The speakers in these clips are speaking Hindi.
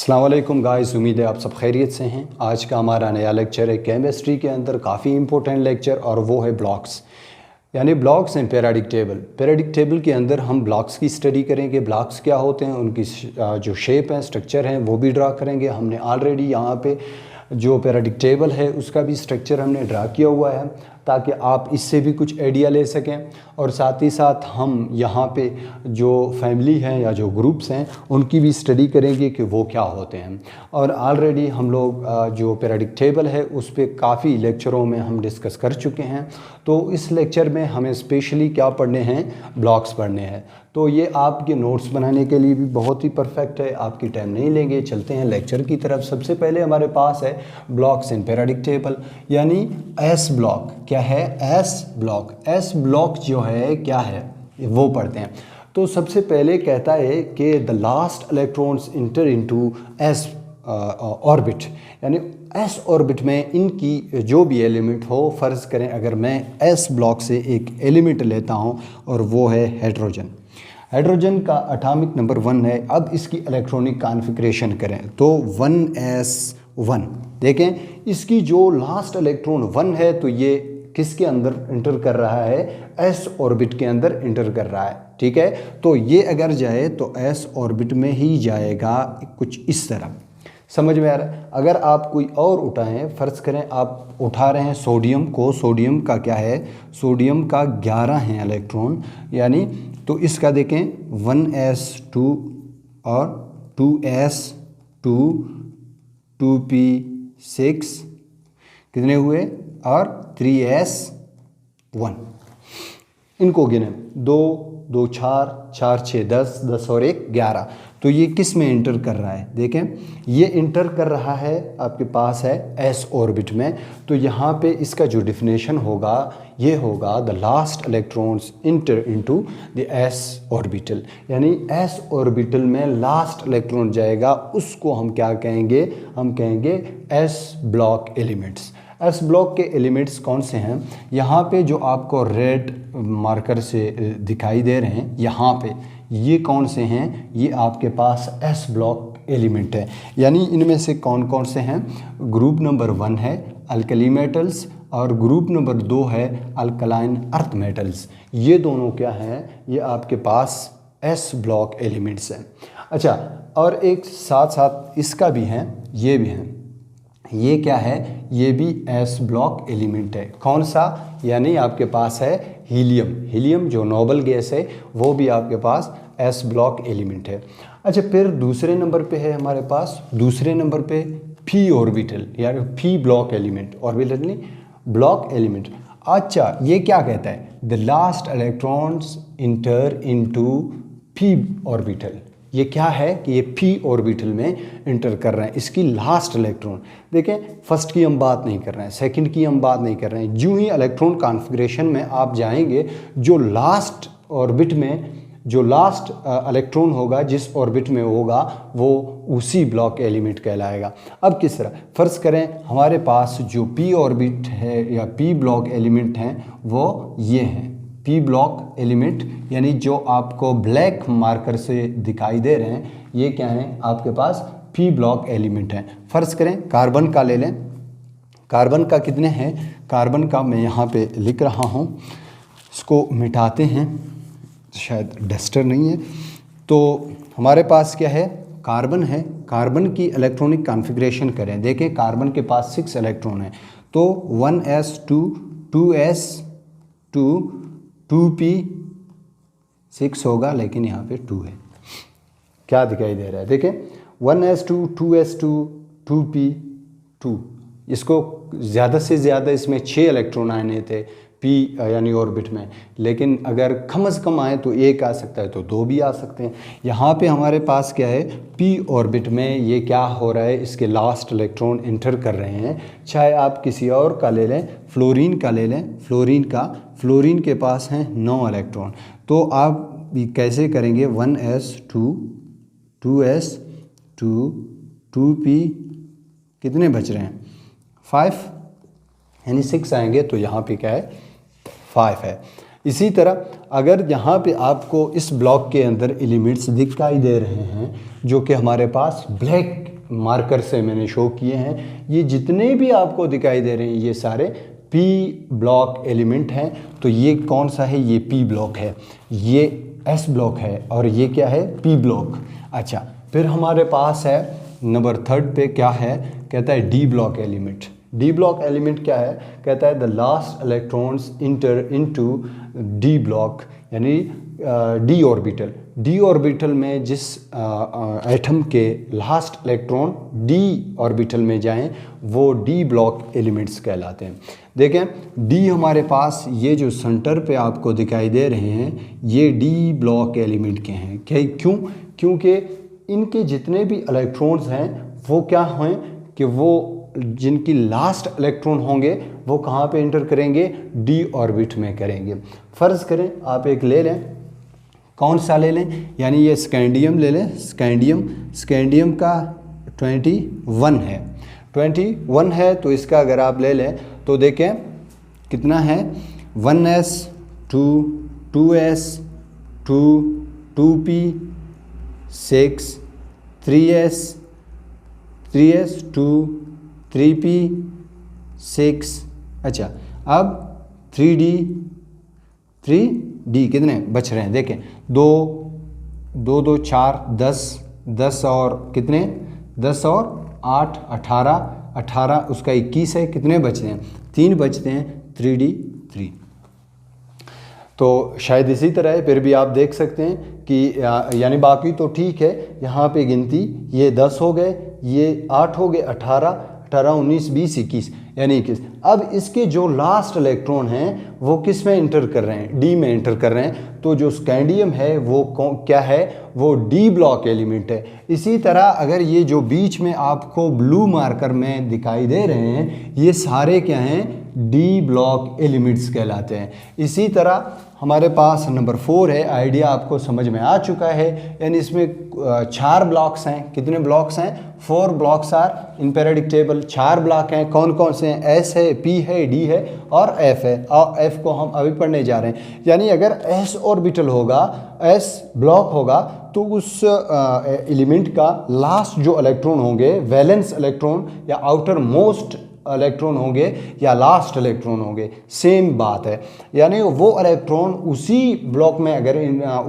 अस्सलाम वालेकुम गाइस, उम्मीद है आप सब खैरियत से हैं। आज का हमारा नया लेक्चर है केमिस्ट्री के अंदर काफ़ी इंपॉर्टेंट लेक्चर, और वो है ब्लॉक्स, यानी blocks and periodic table. Periodic table के अंदर हम ब्लॉक्स की स्टडी करेंगे, ब्लॉक्स क्या होते हैं, उनकी जो शेप है, स्ट्रक्चर हैं, वो भी ड्रा करेंगे। हमने ऑलरेडी यहाँ पे जो पीरियोडिक टेबल है उसका भी स्ट्रक्चर हमने ड्रा किया हुआ है, ताकि आप इससे भी कुछ आइडिया ले सकें। और साथ ही साथ हम यहाँ पे जो फैमिली हैं या जो ग्रुप्स हैं उनकी भी स्टडी करेंगे कि वो क्या होते हैं। और ऑलरेडी हम लोग जो पीरियोडिक टेबल है उस पर काफ़ी लेक्चरों में हम डिस्कस कर चुके हैं। तो इस लेक्चर में हमें स्पेशली क्या पढ़ने हैं, ब्लॉक्स पढ़ने हैं। तो ये आपके नोट्स बनाने के लिए भी बहुत ही परफेक्ट है, आपकी टाइम नहीं लेंगे। चलते हैं लेक्चर की तरफ। सबसे पहले हमारे पास है ब्लॉक्स इन पीरियोडिक टेबल, यानी एस ब्लॉक। क्या है? S block. एस ब्लॉक जो है क्या है वो पढ़ते हैं। तो सबसे पहले कहता है कि the last electrons inter into S orbit, यानी एस ऑर्बिट में इनकी जो भी एलिमेंट हो, फ़र्ज़ करें अगर मैं एस ब्लॉक से एक एलिमेंट लेता हूं और वो है हाइड्रोजन। हाइड्रोजन का एटॉमिक नंबर 1 है। अब इसकी इलेक्ट्रॉनिक कॉन्फ़िगरेशन करें तो 1s1। देखें इसकी जो लास्ट इलेक्ट्रॉन 1 है तो ये किसके अंदर इंटर कर रहा है? एस ऑर्बिट के अंदर इंटर कर रहा है। ठीक है, तो ये अगर जाए तो एस ऑर्बिट में ही जाएगा, कुछ इस तरह। समझ में आ रहा है? अगर आप कोई और उठाएं, फ़र्ज़ करें आप उठा रहे हैं सोडियम को, सोडियम का क्या है? सोडियम का 11 है इलेक्ट्रॉन, यानी तो इसका देखें 1s2 और 2s2 2p6 कितने हुए, और 3s1। इनको गिने 2 2 4 4 6 10 10 और 1 11। तो ये किस में इंटर कर रहा है? देखें ये इंटर कर रहा है, आपके पास है एस ऑर्बिट में। तो यहाँ पे इसका जो डिफिनेशन होगा ये होगा the last electrons inter into the S orbital, यानी एस ऑर्बिटल में लास्ट इलेक्ट्रॉन जाएगा, उसको हम क्या कहेंगे? हम कहेंगे S block elements. S block के एलिमेंट्स कौन से हैं? यहाँ पे जो आपको रेड मार्कर से दिखाई दे रहे हैं, यहाँ पे ये कौन से हैं? ये आपके पास एस ब्लॉक एलिमेंट है। यानी इनमें से कौन कौन से हैं? ग्रुप नंबर 1 है अल्कली मेटल्स, और ग्रुप नंबर 2 है अल्कलाइन अर्थ मेटल्स। ये दोनों क्या हैं? ये आपके पास एस ब्लॉक एलिमेंट्स हैं। अच्छा, और एक साथ साथ इसका भी है, ये भी हैं। ये क्या है? ये भी एस ब्लॉक एलिमेंट है। कौन सा? यानी आपके पास है हीलियम। हीलियम जो नोबल गैस है वो भी आपके पास एस ब्लॉक एलिमेंट है। अच्छा, फिर दूसरे नंबर पे है हमारे पास, दूसरे नंबर पे पी ऑर्बिटल, यानी पी ब्लॉक एलिमेंट। ऑर्बिटल नहीं, ब्लॉक एलिमेंट। अच्छा, ये क्या कहता है? The last electrons inter into P orbital. ये क्या है कि ये पी ऑर्बिटल में इंटर कर रहे हैं, इसकी लास्ट इलेक्ट्रॉन। देखें फर्स्ट की हम बात नहीं कर रहे हैं, सेकंड की हम बात नहीं कर रहे हैं। जो ही इलेक्ट्रॉन कॉन्फ़िगरेशन में आप जाएंगे, जो लास्ट ऑर्बिट में जो लास्ट इलेक्ट्रॉन होगा, जिस ऑर्बिट में होगा, वो उसी ब्लॉक एलिमेंट कहलाएगा। अब किस तरह? फ़र्ज़ करें हमारे पास जो पी ऑर्बिट है या पी ब्लॉक एलिमेंट हैं वो ये हैं पी ब्लॉक एलिमेंट, यानी जो आपको ब्लैक मार्कर से दिखाई दे रहे हैं, ये क्या हैं? आपके पास पी ब्लॉक एलिमेंट हैं। फ़र्ज़ करें कार्बन का ले लें। कार्बन का कितने हैं? कार्बन का मैं यहाँ पे लिख रहा हूँ, इसको मिटाते हैं, शायद डस्टर नहीं है। तो हमारे पास क्या है? कार्बन है। कार्बन की इलेक्ट्रॉनिक कॉन्फ़िगरेशन करें, देखें कार्बन के पास 6 इलेक्ट्रॉन हैं। तो 1s2 2s2 2p6 होगा, लेकिन यहाँ पे 2 है। क्या दिखाई दे रहा है? देखें 1s2 2s2 2p2, इसको ज़्यादा से ज़्यादा इसमें 6 इलेक्ट्रॉन आने थे पी यानी ऑर्बिट में, लेकिन अगर कम से कम आए तो 1 आ सकता है, तो 2 भी आ सकते हैं। यहाँ पे हमारे पास क्या है? पी ऑर्बिट में ये क्या हो रहा है? इसके लास्ट इलेक्ट्रॉन इंटर कर रहे हैं। चाहे आप किसी और का ले लें, फ्लोरीन का ले लें, फ्लोरीन के पास हैं 9 इलेक्ट्रॉन। तो आप कैसे करेंगे? 1s2 2s2 2p कितने बच रहे हैं? 5, यानी 6 आएंगे, तो यहाँ पे क्या है? 5 है। इसी तरह अगर यहाँ पे आपको इस ब्लॉक के अंदर एलिमेंट्स दिखाई दे रहे हैं जो कि हमारे पास ब्लैक मार्कर से मैंने शो किए हैं, ये जितने भी आपको दिखाई दे रहे हैं ये सारे पी ब्लॉक एलिमेंट हैं। तो ये कौन सा है? ये पी ब्लॉक है, ये एस ब्लॉक है और ये क्या है? P block. अच्छा, फिर हमारे पास है नंबर 3 पे क्या है? कहता है D block element. D block element क्या है? कहता है the last electrons inter into D block, यानी डी ऑर्बिटल। डी ऑर्बिटल में जिस एटम के लास्ट इलेक्ट्रॉन डी ऑर्बिटल में जाएं वो डी ब्लॉक एलिमेंट्स कहलाते हैं। देखें, डी हमारे पास ये जो सेंटर पे आपको दिखाई दे रहे हैं ये डी ब्लॉक एलिमेंट के हैं। क्यों? क्योंकि इनके जितने भी इलेक्ट्रॉन्स हैं वो क्या हैं कि वो जिनकी लास्ट इलेक्ट्रॉन होंगे वो कहाँ पे एंटर करेंगे? डी ऑर्बिट में करेंगे। फ़र्ज़ करें आप एक ले लें, कौन सा ले लें? यानी ये स्कैंडियम ले लें। स्कैंडियम का 21 है, 21 है। तो इसका अगर आप ले लें तो देखें कितना है? 1s 2 2s 2 2p 6 3s 2 3p 6। अच्छा, अब 3d कितने बच रहे हैं? देखें 2 2 2 4 10 10 और कितने? 10 और 8 18 18 उसका 21 है। कितने बचते हैं? 3 बचते हैं। 3d 3। तो शायद इसी तरह है। फिर भी आप देख सकते हैं कि यानी बाकी तो ठीक है। यहाँ पे गिनती ये 10 हो गए, ये 8 हो गए, 18 18 19 20 21 यानी 21। अब इसके जो लास्ट इलेक्ट्रॉन हैं वो किस में इंटर कर रहे हैं? डी में इंटर कर रहे हैं। तो जो स्कैंडियम है वो क्या है? वो डी ब्लॉक एलिमेंट है। इसी तरह अगर ये जो बीच में आपको ब्लू मार्कर में दिखाई दे रहे हैं ये सारे क्या हैं? डी ब्लॉक एलिमेंट्स कहलाते हैं। इसी तरह हमारे पास नंबर 4 है। आइडिया आपको समझ में आ चुका है। यानी इसमें 4 ब्लॉक्स हैं। कितने ब्लॉक्स हैं? 4 blocks are in periodic table. 4 block हैं। कौन कौन से हैं? एस है, पी है, डी है और एफ है। और एफ को हम अभी पढ़ने जा रहे हैं। यानी अगर एस ऑर्बिटल होगा, एस ब्लॉक होगा तो उस एलिमेंट का लास्ट जो इलेक्ट्रॉन होंगे, वैलेंस इलेक्ट्रॉन या आउटर मोस्ट इलेक्ट्रॉन होंगे या लास्ट इलेक्ट्रॉन होंगे, सेम बात है। यानी वो इलेक्ट्रॉन उसी ब्लॉक में अगर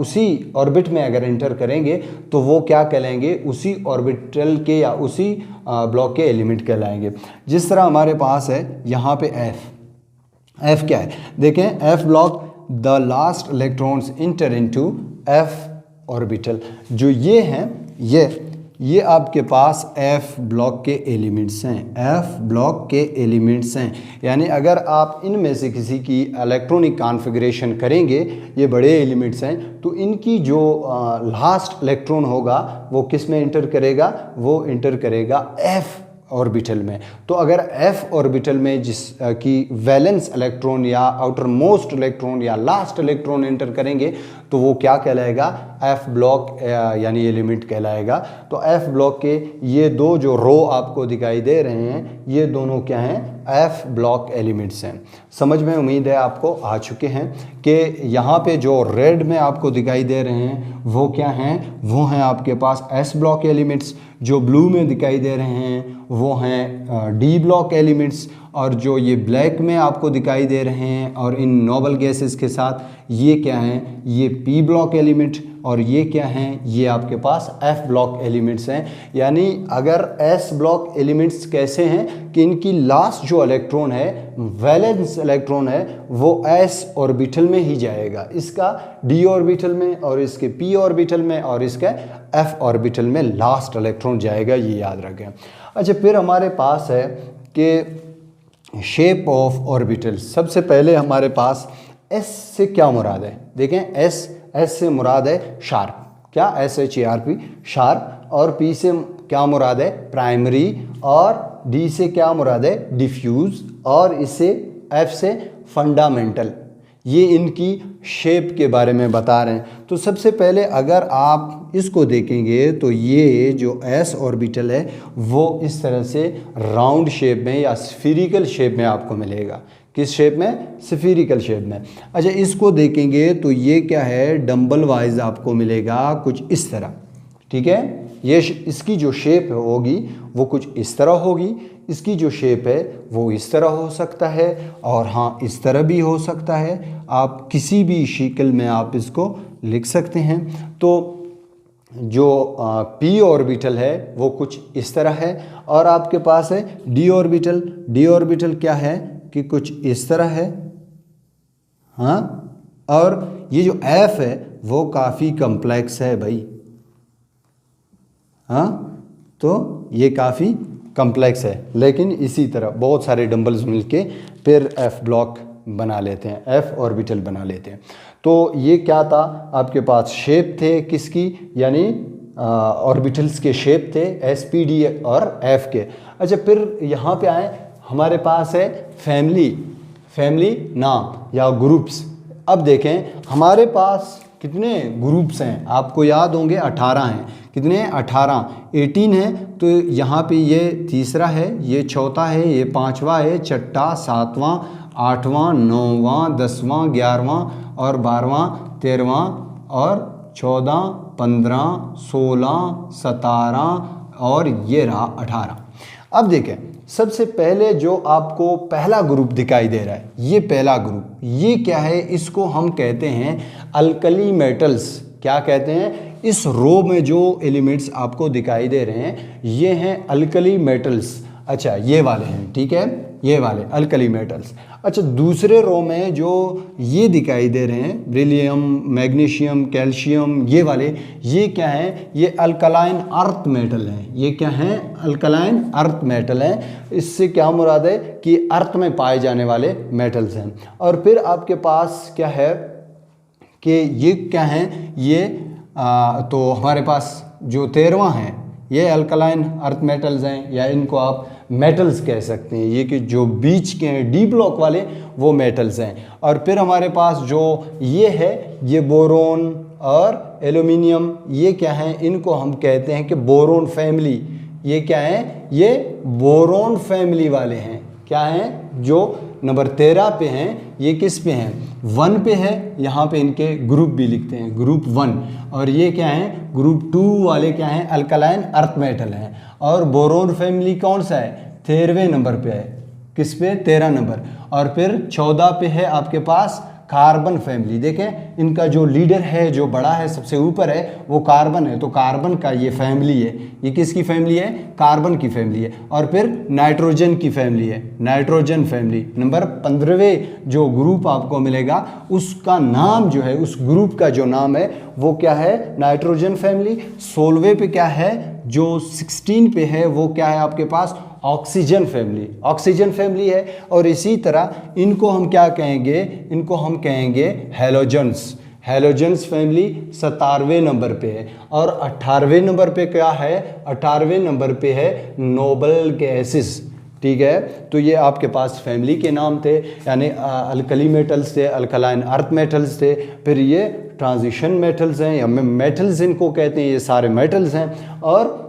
उसी ऑर्बिट में अगर एंटर करेंगे तो वो क्या कहलाएंगे? उसी ऑर्बिटल के या उसी ब्लॉक के एलिमेंट कहलाएंगे। जिस तरह हमारे पास है यहाँ पे एफ क्या है? देखें, F block the last electrons inter into F orbital. जो ये हैं ये आपके पास एफ ब्लॉक के एलिमेंट्स हैं। एफ ब्लॉक के एलिमेंट्स हैं। यानी अगर आप इनमें से किसी की इलेक्ट्रॉनिक कॉन्फ़िगरेशन करेंगे, ये बड़े एलिमेंट्स हैं, तो इनकी जो लास्ट इलेक्ट्रॉन होगा वो किस में इंटर करेगा? वो इंटर करेगा एफ ऑर्बिटल में। तो अगर एफ ऑर्बिटल में जिस की वैलेंस इलेक्ट्रॉन या आउटर मोस्ट इलेक्ट्रॉन या लास्ट इलेक्ट्रॉन एंटर करेंगे तो वो क्या कहलाएगा? एफ ब्लॉक यानी एलिमेंट कहलाएगा। तो एफ ब्लॉक के ये 2 जो रो आपको दिखाई दे रहे हैं ये दोनों क्या हैं? एफ ब्लॉक एलिमेंट्स हैं। समझ में उम्मीद है आपको आ चुके हैं कि यहाँ पे जो रेड में आपको दिखाई दे रहे हैं वो क्या हैं? वो हैं आपके पास एस ब्लॉक एलिमेंट्स। जो ब्लू में दिखाई दे रहे हैं वो हैं डी ब्लॉक एलिमेंट्स। और जो ये ब्लैक में आपको दिखाई दे रहे हैं और इन नोबल गैसेस के साथ ये क्या हैं? ये पी ब्लॉक एलिमेंट। और ये क्या हैं? ये आपके पास एफ ब्लॉक एलिमेंट्स हैं। यानी अगर एस ब्लॉक एलिमेंट्स कैसे हैं कि इनकी लास्ट जो इलेक्ट्रॉन है, वैलेंस इलेक्ट्रॉन है, वो एस ऑर्बिटल में ही जाएगा, इसका डी ऑर्बिटल में और इसके पी ऑर्बिटल में और इसके एफ ऑर्बिटल में लास्ट इलेक्ट्रॉन जाएगा, ये याद रखें। अच्छा, फिर हमारे पास है कि शेप ऑफ ऑर्बिटल। सबसे पहले हमारे पास एस से क्या मुराद है? देखें, एस से मुराद है शार्प। क्या? SHARP, sharp. और पी से क्या मुराद है? प्राइमरी। और डी से क्या मुराद है? डिफ्यूज। और इससे एफ से फंडामेंटल। ये इनकी शेप के बारे में बता रहे हैं। तो सबसे पहले अगर आप इसको देखेंगे तो ये जो एस ऑर्बिटल है वो इस तरह से राउंड शेप में या स्फीरिकल शेप में आपको मिलेगा। किस शेप में? स्फीरिकल शेप में। अच्छा, इसको देखेंगे तो ये क्या है, डंबल वाइज आपको मिलेगा कुछ इस तरह, ठीक है। ये इसकी जो शेप होगी वो कुछ इस तरह होगी, इसकी जो शेप है वो इस तरह हो सकता है, और हाँ इस तरह भी हो सकता है। आप किसी भी शक्ल में आप इसको लिख सकते हैं। तो जो p ऑर्बिटल है वो कुछ इस तरह है, और आपके पास है d ऑर्बिटल। d ऑर्बिटल क्या है कि कुछ इस तरह है, हाँ। और ये जो f है वो काफ़ी कम्प्लेक्स है भाई, हाँ। तो ये काफ़ी कम्प्लेक्स है, लेकिन इसी तरह बहुत सारे डंबल्स मिलके फिर f ब्लॉक बना लेते हैं, f ऑर्बिटल बना लेते हैं। तो ये क्या था, आपके पास शेप थे किसकी, यानी ऑर्बिटल्स के शेप थे s p d और f के। अच्छा, फिर यहाँ पे आए, हमारे पास है फैमिली नाम या ग्रुप्स। अब देखें हमारे पास कितने ग्रुप्स हैं, आपको याद होंगे 18 हैं। कितने? 18, 18 हैं। तो यहाँ पे ये तीसरा है, ये चौथा है, ये पांचवा है, छठा, सातवां, आठवां, नौवां, 10वां, 11वां और 12वां, 13वां और 14, 15, 16, 17 और ये रहा 18। अब देखें, सबसे पहले जो आपको पहला ग्रुप दिखाई दे रहा है, ये पहला ग्रुप, ये क्या है, इसको हम कहते हैं अल्कली मेटल्स। क्या कहते हैं? इस रो में जो एलिमेंट्स आपको दिखाई दे रहे हैं ये हैं अल्कली मेटल्स। अच्छा, ये वाले हैं, ठीक है, ये वाले अल्कली मेटल्स। अच्छा, दूसरे रो में जो ये दिखाई दे रहे हैं, बेरिलियम, मैग्नीशियम, कैल्शियम, ये वाले, ये क्या हैं? ये अल्कलाइन अर्थ मेटल हैं। ये क्या हैं? अल्कलाइन अर्थ मेटल हैं। इससे क्या मुराद है कि अर्थ में पाए जाने वाले मेटल्स हैं। और फिर आपके पास क्या है कि ये क्या हैं? ये तो हमारे पास जो 13वां है ये अल्कलाइन अर्थ मेटल्स हैं, या इनको आप मेटल्स कह सकते हैं। ये कि जो बीच के हैं डी ब्लॉक वाले वो मेटल्स हैं। और फिर हमारे पास जो ये है, ये बोरोन और एल्यूमिनियम, ये क्या हैं? इनको हम कहते हैं कि बोरोन फैमिली। ये क्या है? ये बोरोन फैमिली वाले हैं। क्या हैं? जो नंबर 13 पे हैं, ये किस पे हैं? 1 पे है। यहाँ पे इनके ग्रुप भी लिखते हैं, ग्रुप 1। और ये क्या हैं? ग्रुप 2 वाले क्या हैं? अल्कलाइन अर्थ मेटल हैं। और बोरोन फैमिली कौन सा है? 13वें नंबर पे है। किस पे? 13 नंबर। और फिर 14 पे है आपके पास कार्बन फैमिली। देखें इनका जो लीडर है, जो बड़ा है, सबसे ऊपर है, वो कार्बन है। तो कार्बन का ये फैमिली है। ये किसकी फैमिली है? कार्बन की फैमिली है। और फिर नाइट्रोजन की फैमिली है, नाइट्रोजन फैमिली। नंबर 15वें जो ग्रुप आपको मिलेगा उसका नाम जो है, उस ग्रुप का जो नाम है वो क्या है? Nitrogen family. 16वें पे क्या है? जो 16 पे है वो क्या है आपके पास? Oxygen family. ऑक्सीजन फैमिली है। और इसी तरह इनको हम क्या कहेंगे? इनको हम कहेंगे हैलोजन्स। हैलोजन्स फैमिली 17वें नंबर पे है। और 18वें नंबर पे क्या है? 18वें नंबर पे है नोबल गैसेस। ठीक है, तो ये आपके पास फैमिली के नाम थे, यानी अल्कली मेटल्स थे, अल्कलाइन अर्थ मेटल्स थे। फिर ये ट्रांजिशन मेटल्स हैं या मेटल्स इनको कहते हैं, ये सारे मेटल्स हैं। और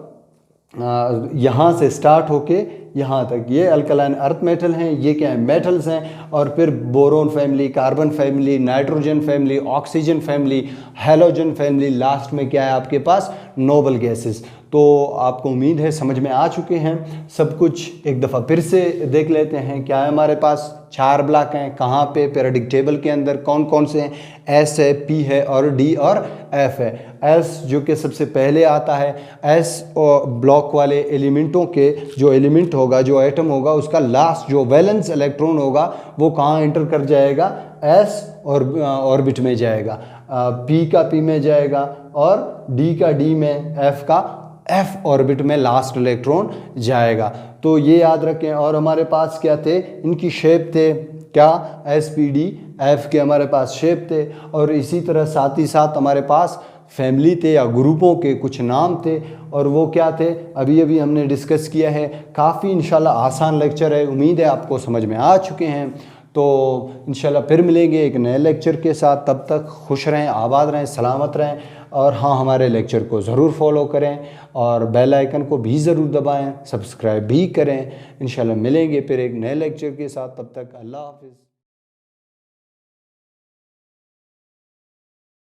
यहाँ से स्टार्ट होके यहाँ तक ये अल्कलाइन अर्थ मेटल हैं, ये क्या है? मेटल्स हैं। और फिर boron family, carbon family, nitrogen family, oxygen family, halogen family, last में क्या है आपके पास? Noble gases. तो आपको उम्मीद है समझ में आ चुके हैं सब कुछ। एक दफ़ा फिर से देख लेते हैं। क्या है हमारे पास? 4 ब्लॉक हैं। कहाँ पे? पीरियोडिक टेबल के अंदर। कौन कौन से हैं? एस है, पी है और डी और एफ है। एस जो कि सबसे पहले आता है। एस ब्लॉक वाले एलिमेंटों के जो एलिमेंट होगा, जो एटम होगा, उसका लास्ट जो वैलेंस इलेक्ट्रॉन होगा वो कहाँ एंटर कर जाएगा? एस और ऑर्बिट में जाएगा। पी का पी में जाएगा और डी का डी में, एफ का एफ ऑर्बिट में लास्ट इलेक्ट्रॉन जाएगा। तो ये याद रखें। और हमारे पास क्या थे? इनकी शेप थे क्या? एस पी डी एफ के हमारे पास शेप थे। और इसी तरह साथ ही साथ हमारे पास फैमिली थे या ग्रुपों के कुछ नाम थे। और वो क्या थे? अभी अभी हमने डिस्कस किया है। काफ़ी इंशाल्लाह आसान लेक्चर है। उम्मीद है आपको समझ में आ चुके हैं। तो इंशाल्लाह फिर मिलेंगे एक नए लेक्चर के साथ। तब तक खुश रहें, आबाद रहें, सलामत रहें। और हाँ, हमारे लेक्चर को ज़रूर फॉलो करें और बेल आइकन को भी ज़रूर दबाएं, सब्सक्राइब भी करें। इंशाल्लाह मिलेंगे फिर एक नए लेक्चर के साथ। तब तक अल्लाह हाफ़िज़।